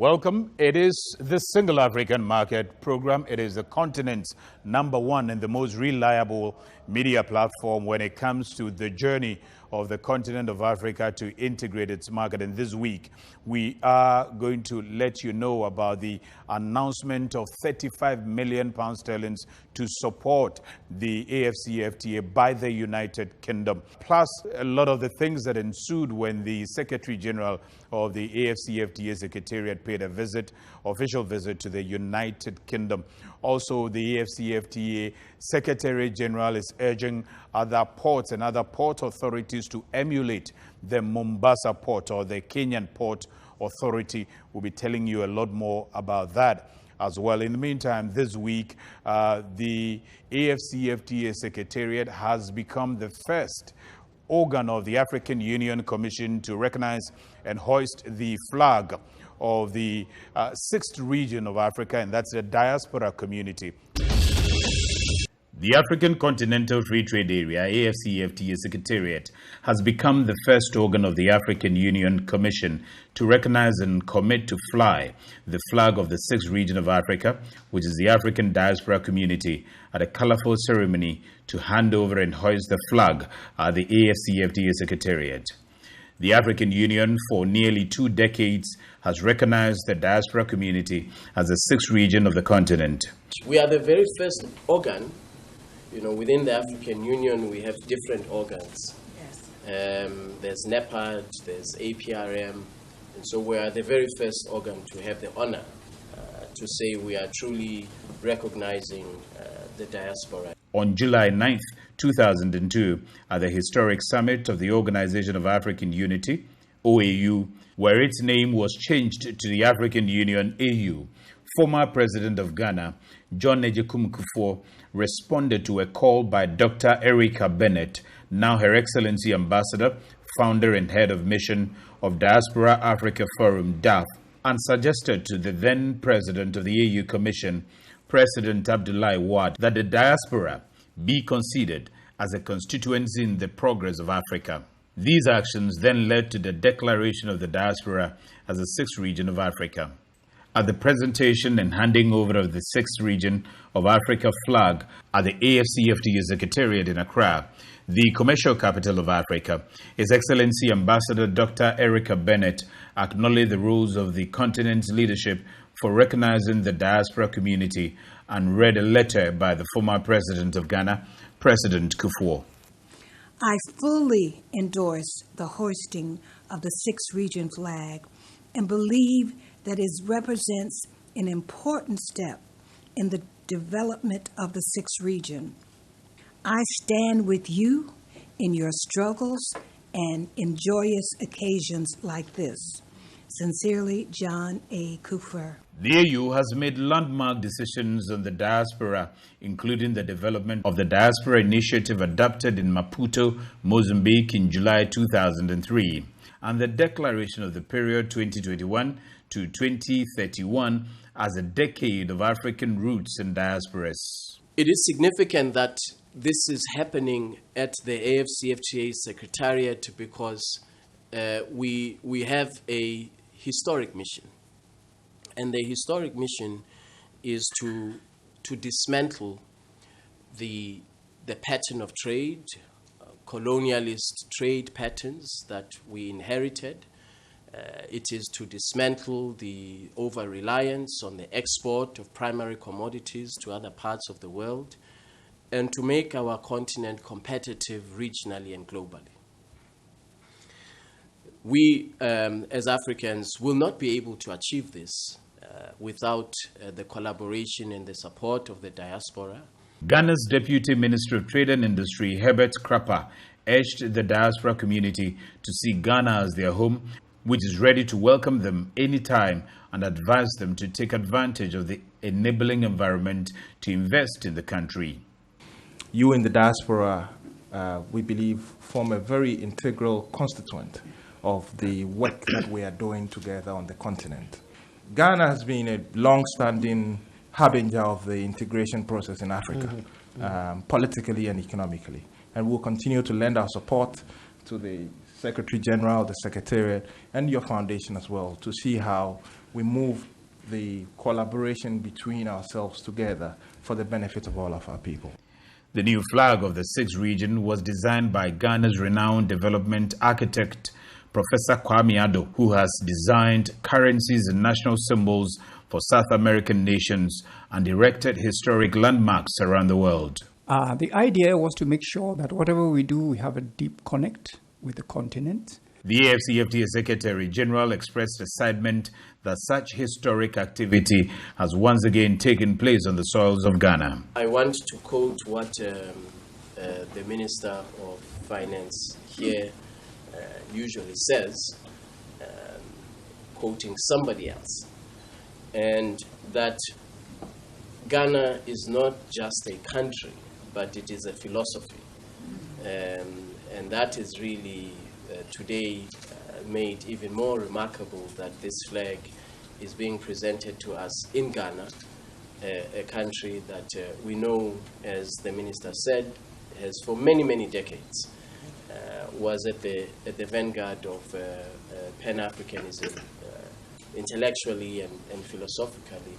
Welcome. It is the Single African Market program. It is the continent's #1 and the most reliable media platform when it comes to the journey of the continent of Africa to integrate its market. And this week, we are going to let you know about the announcement of £35 million to support the AfCFTA by the United Kingdom, plus a lot of the things that ensued when the Secretary General of the AfCFTA Secretariat paid a official visit to the United Kingdom. Also, the AfCFTA Secretary General is urging other ports and other port authorities to emulate the Mombasa port or the Kenyan Port Authority. We'll be telling you a lot more about that as well. In the meantime, this week, the AfCFTA Secretariat has become the first organ of the African Union Commission to recognize and hoist the flag of the 6th region of Africa, and that's the diaspora community. The African Continental Free Trade Area, AfCFTA Secretariat, has become the first organ of the African Union Commission to recognize and commit to fly the flag of the 6th region of Africa, which is the African diaspora community, at a colorful ceremony to hand over and hoist the flag at the AfCFTA Secretariat. The African Union, for nearly 2 decades, has recognized the diaspora community as the 6th region of the continent. We are the very first organ. Within the African Union, we have different organs. Yes. There's NEPAD, there's APRM, and so we are the very first organ to have the honor to say we are truly recognizing the diaspora. On July 9th, 2002, at the historic summit of the Organization of African Unity, OAU, where its name was changed to the African Union, AU, former President of Ghana, John Agyekum Kufuor, responded to a call by Dr. Erica Bennett, now Her Excellency Ambassador, founder and head of mission of Diaspora Africa Forum, DAF, and suggested to the then President of the AU Commission, President Abdoulaye Wade, that the diaspora be considered as a constituency in the progress of Africa. These actions then led to the declaration of the diaspora as the 6th region of Africa. At the presentation and handing over of the 6th region of Africa flag at the AfCFTA Secretariat in Accra, the commercial capital of Africa, His Excellency Ambassador Dr. Erica Bennett acknowledged the roles of the continent's leadership for recognizing the diaspora community and read a letter by the former President of Ghana, President Kufuor. I fully endorse the hoisting of the 6th region flag and believe that it represents an important step in the development of the 6th region. I stand with you in your struggles and in joyous occasions like this. Sincerely, John A. Kufuor. The AU has made landmark decisions on the diaspora, including the development of the Diaspora Initiative adopted in Maputo, Mozambique in July 2003, and the declaration of the period 2021 to 2031 as a decade of African roots and diasporas. It is significant that this is happening at the AfCFTA Secretariat because we have a historic mission. And the historic mission is to dismantle the pattern of trade, colonialist trade patterns that we inherited. It is to dismantle the over-reliance on the export of primary commodities to other parts of the world and to make our continent competitive regionally and globally. We, as Africans, will not be able to achieve this without the collaboration and the support of the diaspora. Ghana's Deputy Minister of Trade and Industry, Herbert Krapper, urged the diaspora community to see Ghana as their home, which is ready to welcome them anytime and advise them to take advantage of the enabling environment to invest in the country. You in the diaspora, we believe, form a very integral constituent of the work that we are doing together on the continent. Ghana has been a long-standing harbinger of the integration process in Africa, politically and economically. And we'll continue to lend our support to the Secretary General, the Secretariat, and your foundation as well, to see how we move the collaboration between ourselves together for the benefit of all of our people. The new flag of the sixth region was designed by Ghana's renowned development architect, Professor Kwame Addo, who has designed currencies and national symbols for South American nations and erected historic landmarks around the world. The idea was to make sure that whatever we do, we have a deep connect with the continent. The AfCFTA Secretary General expressed excitement that such historic activity has once again taken place on the soils of Ghana. I want to quote what the Minister of Finance here usually says, quoting somebody else, and that Ghana is not just a country, but it is a philosophy. And that is really today made even more remarkable that this flag is being presented to us in Ghana, a country that we know, as the minister said, has for many, many decades was at the vanguard of Pan-Africanism intellectually and philosophically.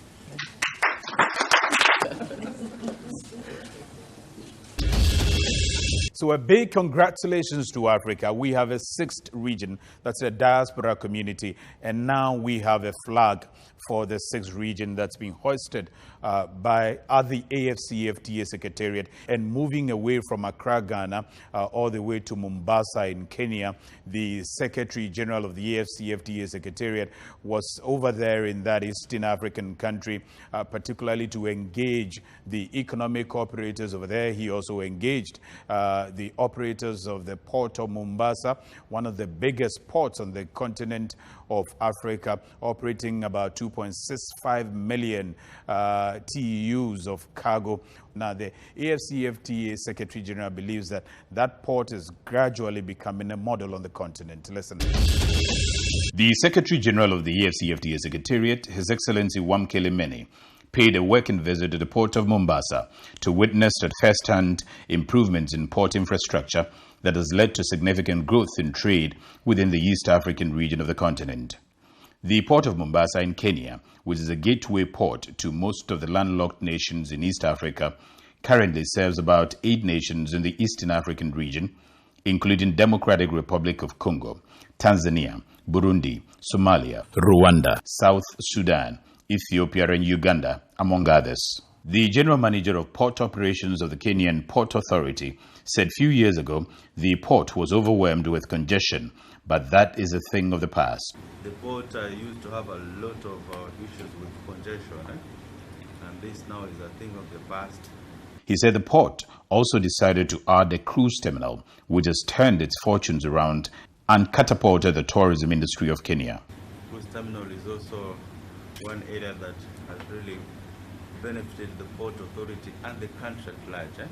So a big congratulations to Africa. We have a sixth region, that's a diaspora community, and now we have a flag for the sixth region that's being hoisted at the AfCFTA Secretariat, and moving away from Accra, Ghana, all the way to Mombasa in Kenya. The Secretary General of the AfCFTA Secretariat was over there in that Eastern African country, particularly to engage the economic operators over there. He also engaged the operators of the port of Mombasa, one of the biggest ports on the continent of Africa, operating about 2.65 million TEUs of cargo. Now, the AfCFTA Secretary General believes that that port is gradually becoming a model on the continent. Listen. The Secretary General of the AfCFTA Secretariat, His Excellency Wamkele Mene, paid a working visit to the port of Mombasa to witness at first-hand improvements in port infrastructure that has led to significant growth in trade within the East African region of the continent. The port of Mombasa in Kenya, which is a gateway port to most of the landlocked nations in East Africa, currently serves about 8 nations in the Eastern African region, including Democratic Republic of Congo, Tanzania, Burundi, Somalia, Rwanda, South Sudan, Ethiopia and Uganda, among others. The General Manager of Port Operations of the Kenyan Port Authority said few years ago the port was overwhelmed with congestion, but that is a thing of the past. The port used to have a lot of issues with congestion, and this now is a thing of the past. He said the port also decided to add a cruise terminal, which has turned its fortunes around and catapulted the tourism industry of Kenya. Cruise terminal is also one area that has really benefited the Port Authority and the country at large.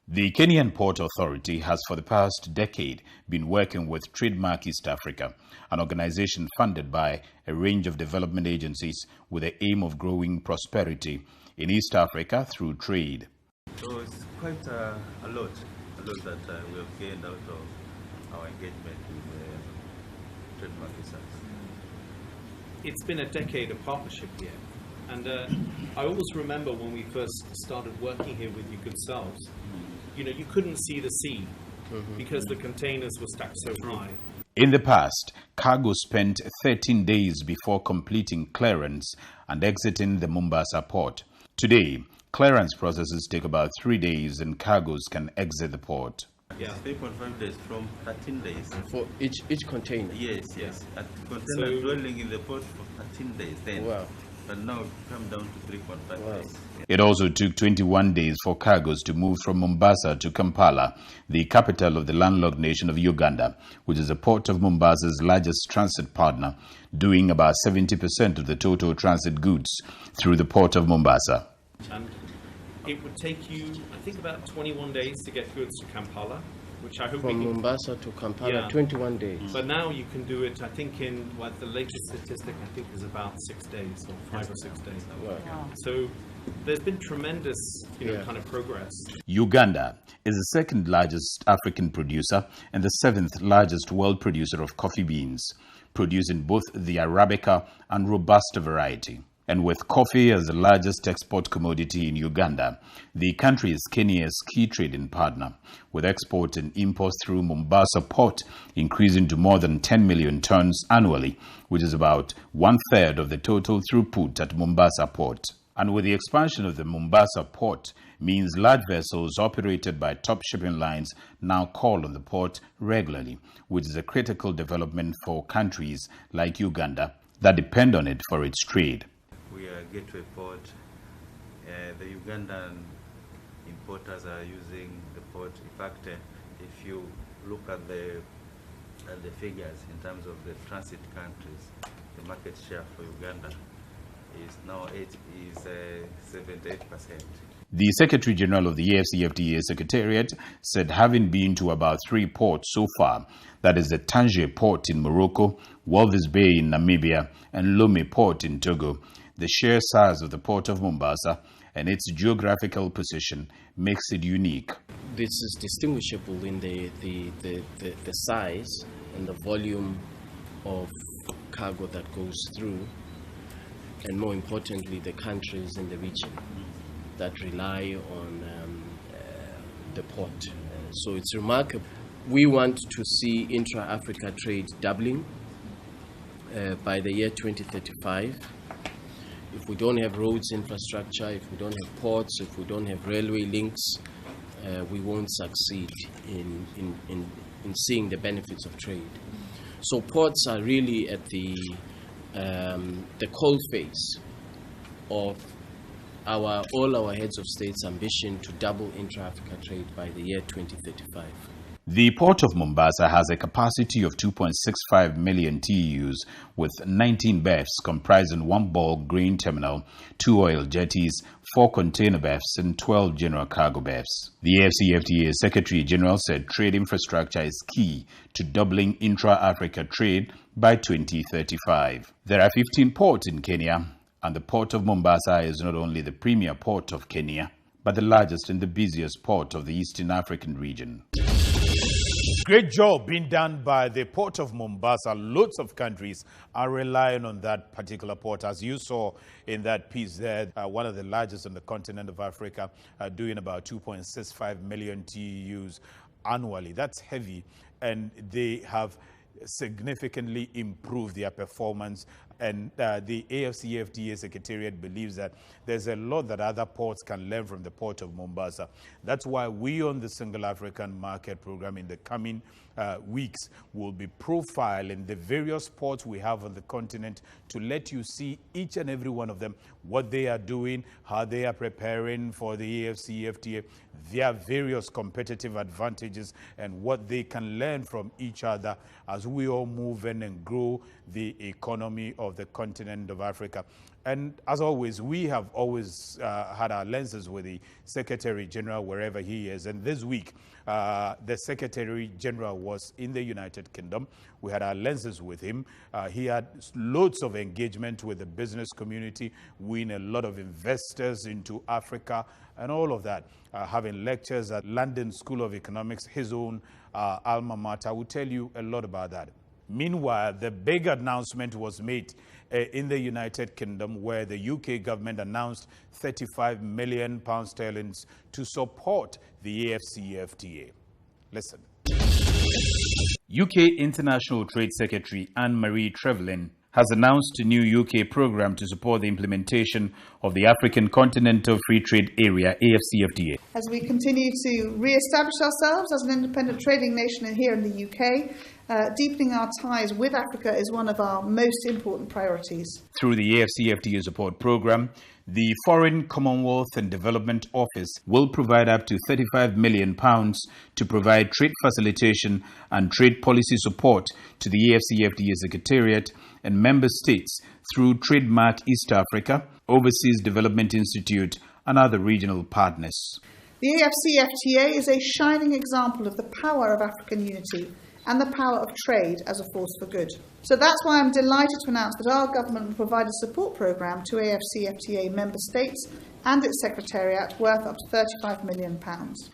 The Kenyan Port Authority has for the past decade been working with Trademark East Africa, an organization funded by a range of development agencies with the aim of growing prosperity in East Africa through trade. So it's quite a lot that we have gained out of our engagement with Trademark East Africa. It's been a decade of partnership here, and I always remember when we first started working here with you good selves, you know, you couldn't see the sea because the containers were stacked so high. In the past, cargo spent 13 days before completing clearance and exiting the Mombasa port. Today, clearance processes take about 3 days and cargoes can exit the port. Yeah, 3.5 days from 13 days. For each container? Yes. A container dwelling in the port for 13 days then. Wow. But now come down to 3.5 days. It also took 21 days for cargoes to move from Mombasa to Kampala, the capital of the landlocked nation of Uganda, which is a port of Mombasa's largest transit partner, doing about 70% of the total transit goods through the port of Mombasa. And it would take you, I think, about 21 days to get goods to Kampala, which I hope From we can... Mombasa to Kampala, 21 days. But now you can do it, I think, in what the latest statistic, I think, is about 6 days, or 5 or 6 days. Wow. So there's been tremendous, kind of progress. Uganda is the second largest African producer and the 7th largest world producer of coffee beans. producing both the Arabica and Robusta variety. And with coffee as the largest export commodity in Uganda, the country is Kenya's key trading partner, with export and imports through Mombasa port increasing to more than 10 million tons annually, which is about 1/3 of the total throughput at Mombasa port. And with the expansion of the Mombasa port, means large vessels operated by top shipping lines now call on the port regularly, which is a critical development for countries like Uganda that depend on it for its trade. We are gateway port. The Ugandan importers are using the port. In fact, if you look at the figures in terms of the transit countries, the market share for Uganda is now 78%. The Secretary General of the AfCFTA Secretariat said having been to about 3 ports so far, that is the Tangier port in Morocco, Walvis Bay in Namibia, and Lomé port in Togo, the sheer size of the port of Mombasa and its geographical position makes it unique. This is distinguishable in the size and the volume of cargo that goes through, and more importantly, the countries in the region that rely on the port. So it's remarkable. We want to see intra-Africa trade doubling by the year 2035. If we don't have roads infrastructure, if we don't have ports, if we don't have railway links, we won't succeed in seeing the benefits of trade. So ports are really at the coalface of all our heads of state's ambition to double intra-Africa trade by the year 2035. The port of Mombasa has a capacity of 2.65 million TEUs with 19 berths comprising 1 bulk grain terminal, 2 oil jetties, 4 container berths and 12 general cargo berths. The AfCFTA Secretary General said trade infrastructure is key to doubling intra-Africa trade by 2035. There are 15 ports in Kenya, and the port of Mombasa is not only the premier port of Kenya, but the largest and the busiest port of the Eastern African region. Great job being done by the port of Mombasa. Lots of countries are relying on that particular port. As you saw in that piece there, one of the largest on the continent of Africa, doing about 2.65 million TEUs annually. That's heavy, and they have significantly improved their performance. And the AfCFTA Secretariat believes that there's a lot that other ports can learn from the port of Mombasa. That's why we on the Single African Market Program in the coming weeks will be profiling the various ports we have on the continent to let you see each and every one of them, what they are doing, how they are preparing for the AfCFTA, their various competitive advantages, and what they can learn from each other as we all move in and grow the economy of the continent of Africa. And as always, we have always had our lenses with the Secretary General wherever he is. And this week, the Secretary General was in the United Kingdom. We had our lenses with him. He had loads of engagement with the business community, winning a lot of investors into Africa and all of that. Having lectures at London School of Economics, his own alma mater. Will tell you a lot about that. Meanwhile, the big announcement was made in the United Kingdom, where the UK government announced £35 million to support the AfCFTA. Listen. UK International Trade Secretary Anne-Marie Trevelyan has announced a new UK program to support the implementation of the African Continental Free Trade Area, AfCFTA. As we continue to re-establish ourselves as an independent trading nation here in the UK, deepening our ties with Africa is one of our most important priorities. Through the AfCFTA support program, the Foreign, Commonwealth and Development Office will provide up to £35 million to provide trade facilitation and trade policy support to the AfCFTA Secretariat and member states through Trademark East Africa, Overseas Development Institute and other regional partners. The AfCFTA is a shining example of the power of African unity and the power of trade as a force for good. So that's why I'm delighted to announce that our government will provide a support programme to AfCFTA member states and its secretariat worth up to £35 million.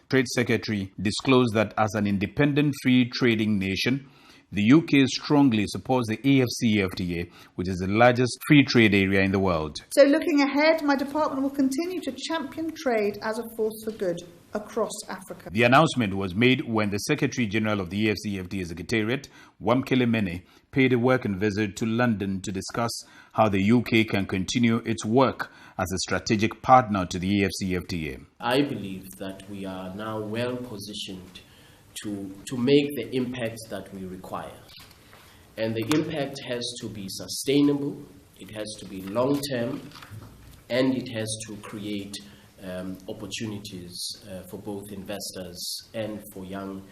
Trade Secretary disclosed that as an independent free trading nation, the UK strongly supports the AfCFTA, which is the largest free trade area in the world. So looking ahead, my department will continue to champion trade as a force for good across Africa. The announcement was made when the Secretary General of the AfCFTA Secretariat, Wamkele Mene, paid a working visit to London to discuss how the UK can continue its work as a strategic partner to the AfCFTA. I believe that we are now well positioned to make the impact that we require. And the impact has to be sustainable, it has to be long-term, and it has to create opportunities for both investors and for young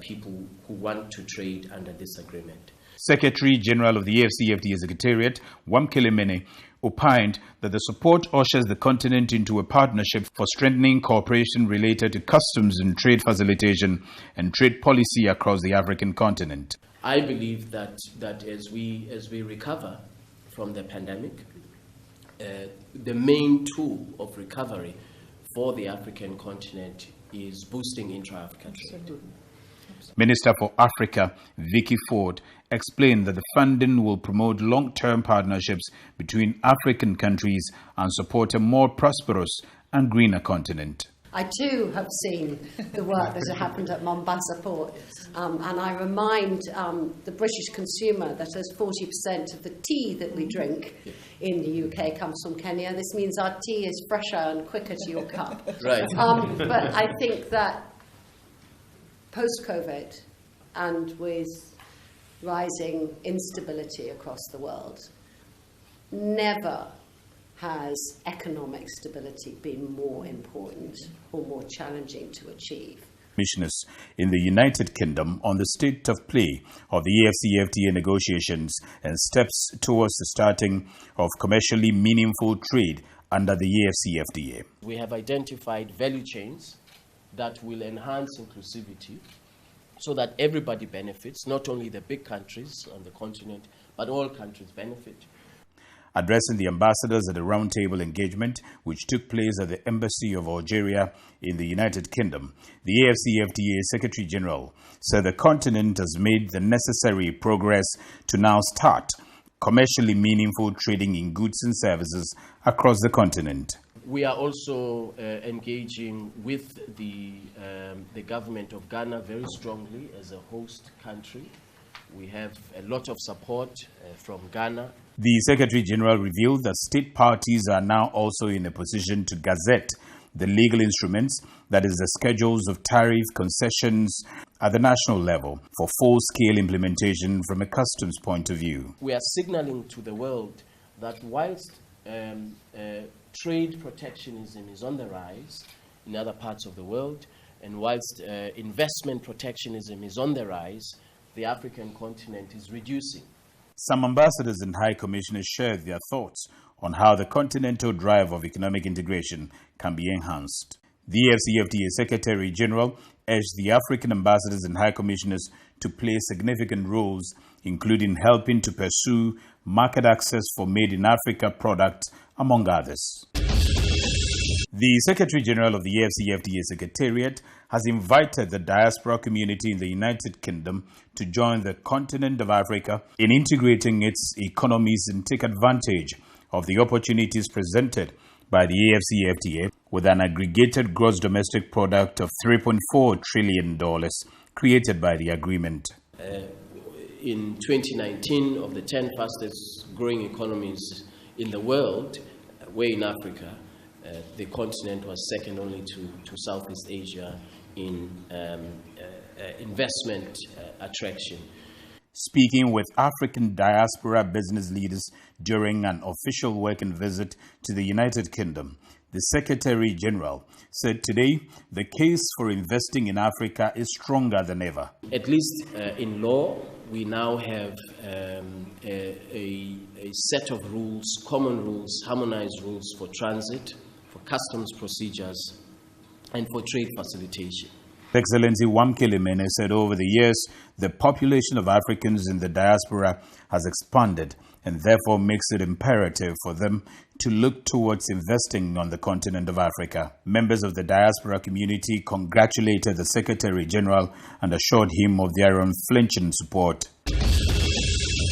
people who want to trade under this agreement. Secretary General of the AfCFTA Secretariat, Wamkele Mene, opined that the support ushers the continent into a partnership for strengthening cooperation related to customs and trade facilitation and trade policy across the African continent. I believe that as we recover from the pandemic, the main tool of recovery for the African continent is boosting intra-African trade. Minister for Africa, Vicky Ford, explained that the funding will promote long-term partnerships between African countries and support a more prosperous and greener continent. I too have seen the work that has happened at Mombasa port, and I remind the British consumer that as 40% of the tea that we drink in the UK comes from Kenya, this means our tea is fresher and quicker to your cup. Right. But I think that post-COVID and with rising instability across the world, never has economic stability been more important or more challenging to achieve. Commissioners in the United Kingdom on the state of play of the AfCFTA negotiations and steps towards the starting of commercially meaningful trade under the AfCFTA. We have identified value chains that will enhance inclusivity so that everybody benefits, not only the big countries on the continent, but all countries benefit. Addressing the ambassadors at a roundtable engagement which took place at the Embassy of Algeria in the United Kingdom, the AfCFTA Secretary General said the continent has made the necessary progress to now start commercially meaningful trading in goods and services across the continent. We are also engaging with the government of Ghana very strongly as a host country. We have a lot of support from Ghana. The Secretary General revealed that state parties are now also in a position to gazette the legal instruments, that is the schedules of tariff concessions at the national level for full-scale implementation from a customs point of view. We are signaling to the world that whilst trade protectionism is on the rise in other parts of the world, and whilst investment protectionism is on the rise, the African continent is reducing. Some ambassadors and high commissioners shared their thoughts on how the continental drive of economic integration can be enhanced. The AfCFTA Secretary General urged the African ambassadors and high commissioners to play significant roles, including helping to pursue market access for made-in-Africa products, among others. The Secretary General of the AfCFTA Secretariat has invited the diaspora community in the United Kingdom to join the continent of Africa in integrating its economies and take advantage of the opportunities presented by the AfCFTA with an aggregated gross domestic product of $3.4 trillion created by the agreement. In 2019, of the 10 fastest growing economies in the world, we're in Africa. The continent was second only to Southeast Asia in investment attraction. Speaking with African diaspora business leaders during an official working visit to the United Kingdom, the Secretary General said today the case for investing in Africa is stronger than ever. At least in law, we now have a set of rules, common rules, harmonized rules for transit, for customs procedures, and for trade facilitation. Excellency Wamkele Mene said over the years, the population of Africans in the diaspora has expanded and therefore makes it imperative for them to look towards investing on the continent of Africa. Members of the diaspora community congratulated the Secretary General and assured him of their unflinching support.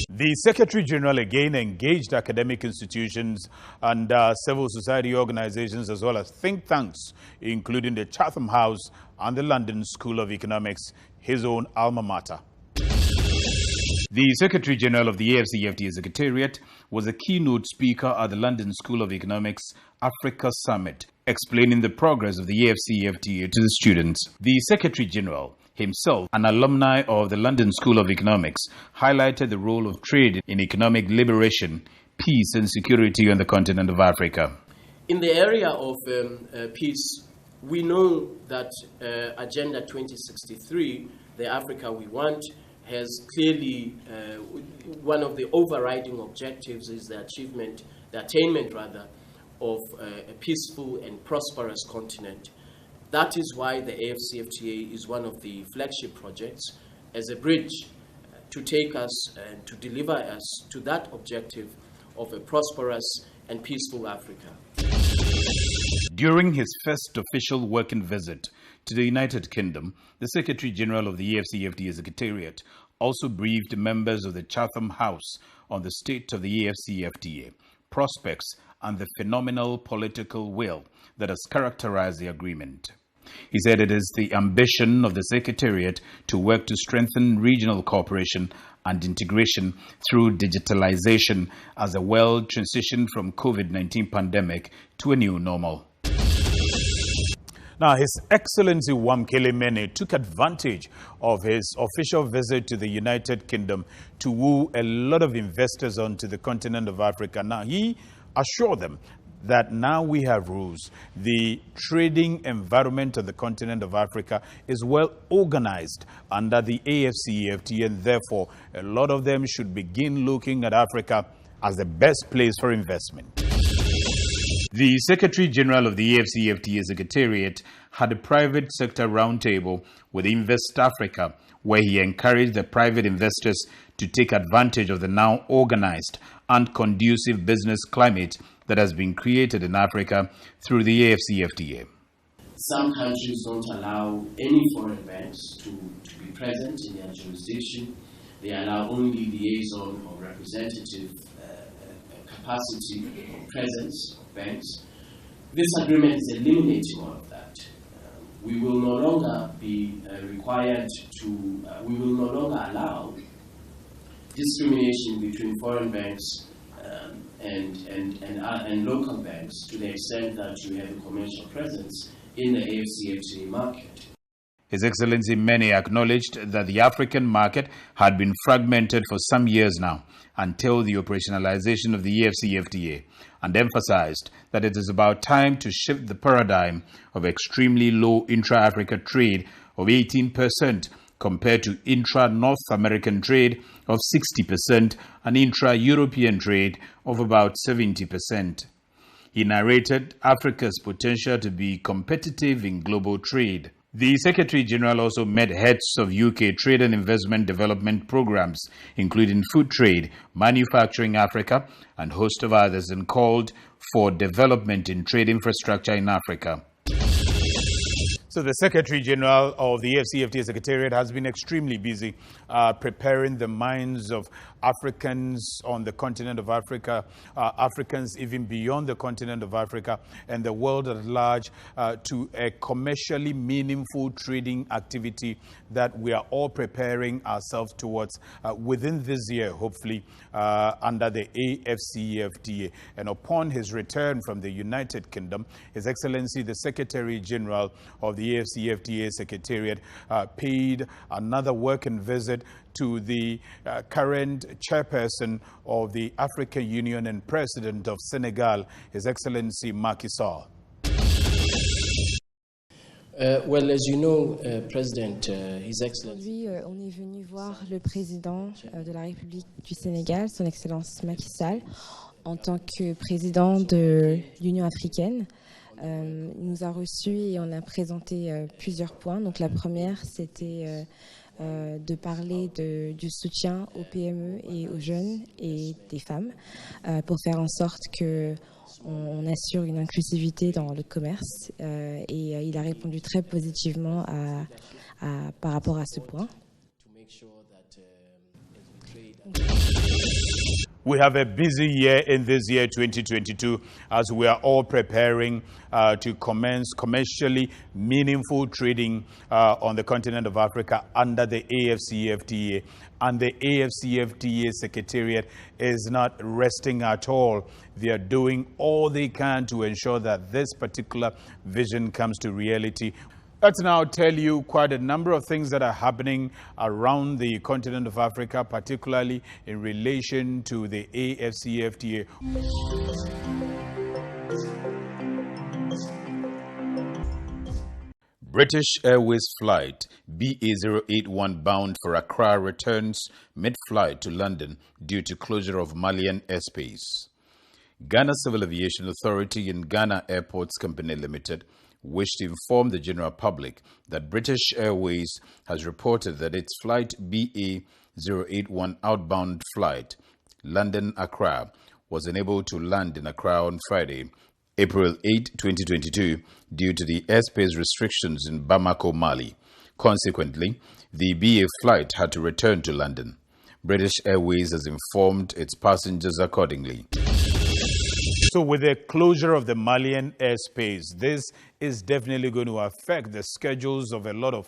The Secretary General again engaged academic institutions and civil society organizations as well as think tanks, including the Chatham House and the London School of Economics, his own alma mater. The Secretary General of the AfCFTA Secretariat was a keynote speaker at the London School of Economics Africa Summit, explaining the progress of the AfCFTA to the students. The Secretary General, himself an alumni of the London School of Economics, highlighted the role of trade in economic liberation, peace and security on the continent of Africa. In the area of peace, we know that Agenda 2063, the Africa we want, has clearly, one of the overriding objectives is the attainment of a peaceful and prosperous continent. That is why the AfCFTA is one of the flagship projects as a bridge to take us and to deliver us to that objective of a prosperous and peaceful Africa. During his first official working visit to the United Kingdom, the Secretary General of the AfCFTA Secretariat also briefed members of the Chatham House on the state of the AfCFTA, prospects, and the phenomenal political will that has characterized the agreement. He said it is the ambition of the Secretariat to work to strengthen regional cooperation and integration through digitalization as the world transitioned from COVID-19 pandemic to a new normal. Now, His Excellency Wamkele Mene took advantage of his official visit to the United Kingdom to woo a lot of investors onto the continent of Africa. Now, he assured them that now we have rules. The trading environment of the continent of Africa is well organized under the AfCFTA, and therefore a lot of them should begin looking at Africa as the best place for investment. The Secretary General of the AfCFTA Secretariat had a private sector roundtable with Invest Africa, where he encouraged the private investors to take advantage of the now organized and conducive business climate that has been created in Africa through the AfCFTA. Some countries don't allow any foreign banks to be present in their jurisdiction. They allow only liaison or representative capacity or presence of banks. This agreement is eliminating all of that. We will no longer be required to, we will no longer allow discrimination between foreign banks and local banks to the extent that you have a commercial presence in the AfCFTA market. His Excellency Mene acknowledged that the African market had been fragmented for some years now until the operationalization of the AfCFTA, and emphasized that it is about time to shift the paradigm of extremely low intra-Africa trade of 18% compared to intra-North American trade of 60% and intra-European trade of about 70%. He narrated Africa's potential to be competitive in global trade. The Secretary General also met heads of UK trade and investment development programs, including Food Trade, Manufacturing Africa, and a host of others, and called for development in trade infrastructure in Africa. So the Secretary General of the AfCFTA Secretariat has been extremely busy preparing the minds of Africans on the continent of Africa, Africans even beyond the continent of Africa, and the world at large to a commercially meaningful trading activity that we are all preparing ourselves towards within this year, hopefully, under the AfCFTA. And upon his return from the United Kingdom, His Excellency the Secretary General of the AfCFTA Secretariat paid another working visit to the current chairperson of the African Union and President of Senegal, His Excellency Macky Sall. Well, as you know, President, His Excellency. Aujourd'hui, on est venu voir le président de la République du Sénégal, Son Excellence Macky Sall, en tant que président de l'Union africaine. Il nous a reçus et on a présenté plusieurs points. Donc la première, c'était de parler du soutien aux PME et aux jeunes et des femmes pour faire en sorte que on assure une inclusivité dans le commerce et il a répondu très positivement par rapport à ce point. We have a busy year in this year 2022 as we are all preparing to commence commercially meaningful trading on the continent of Africa under the AfCFTA. And the AfCFTA Secretariat is not resting at all. They are doing all they can to ensure that this particular vision comes to reality. Let's now tell you quite a number of things that are happening around the continent of Africa, particularly in relation to the AfCFTA. British Airways flight BA081 bound for Accra returns mid-flight to London due to closure of Malian airspace. Ghana Civil Aviation Authority and Ghana Airports Company Limited wish to inform the general public that British Airways has reported that its flight BA081 outbound flight London-Accra was unable to land in Accra on Friday, April 8, 2022, due to the airspace restrictions in Bamako, Mali. Consequently, the BA flight had to return to London. British Airways has informed its passengers accordingly. So with the closure of the Malian airspace, this is definitely going to affect the schedules of a lot of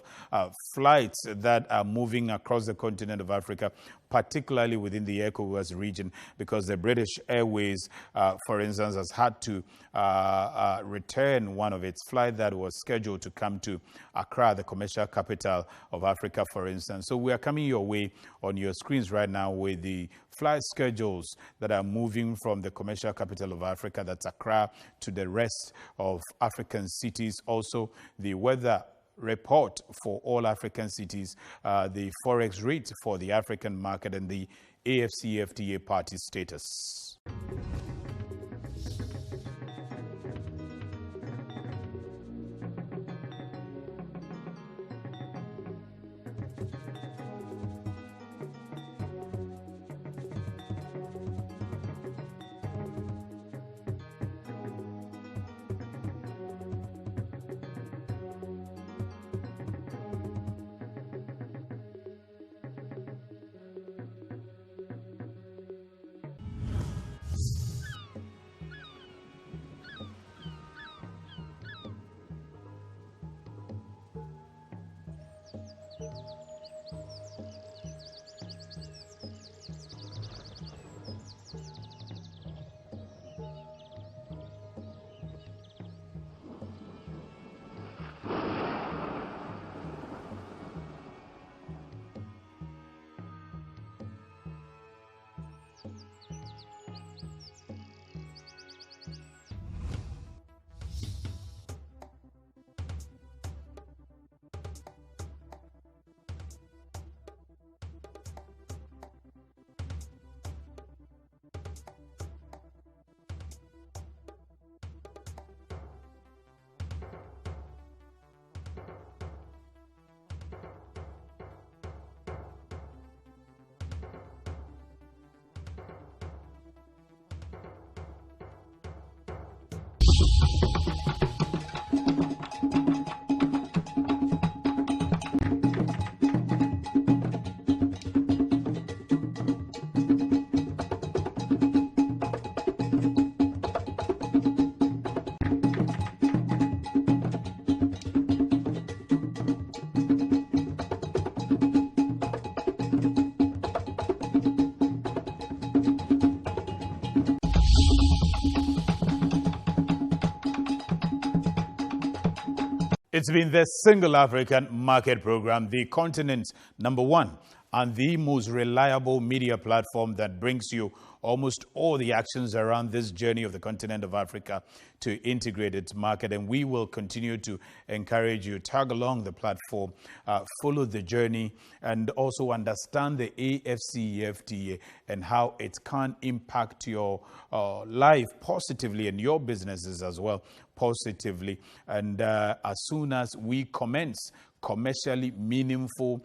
flights that are moving across the continent of Africa, particularly within the ECOWAS region, because the British Airways, for instance, has had to return one of its flights that was scheduled to come to Accra, the commercial capital of Africa, for instance. So we are coming your way on your screens right now with the flight schedules that are moving from the commercial capital of Africa, that's Accra, to the rest of African cities. Also, the weather report for all African cities, the forex rate for the African market, and the AfCFTA party status. It's been the Single African Market Program, the continent's #1 and the most reliable media platform that brings you almost all the actions around this journey of the continent of Africa to integrate its market. And we will continue to encourage you, tag along the platform, follow the journey, and also understand the AfCFTA and how it can impact your life positively and your businesses as well positively. And as soon as we commence commercially meaningful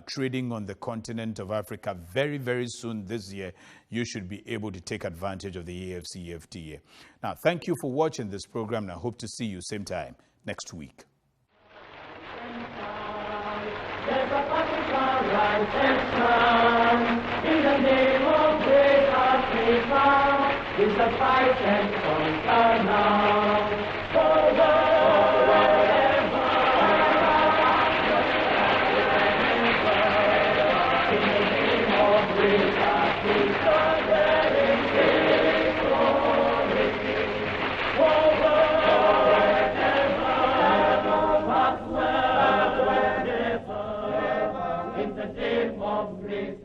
trading on the continent of Africa very, very soon this year, you should be able to take advantage of the AfCFTA. Now, thank you for watching this program, and I hope to see you same time next week. There's a particular righteousness in the name of great Africa. It's a fight and conquer now. In the name of great Africa, there is victory. In the name of great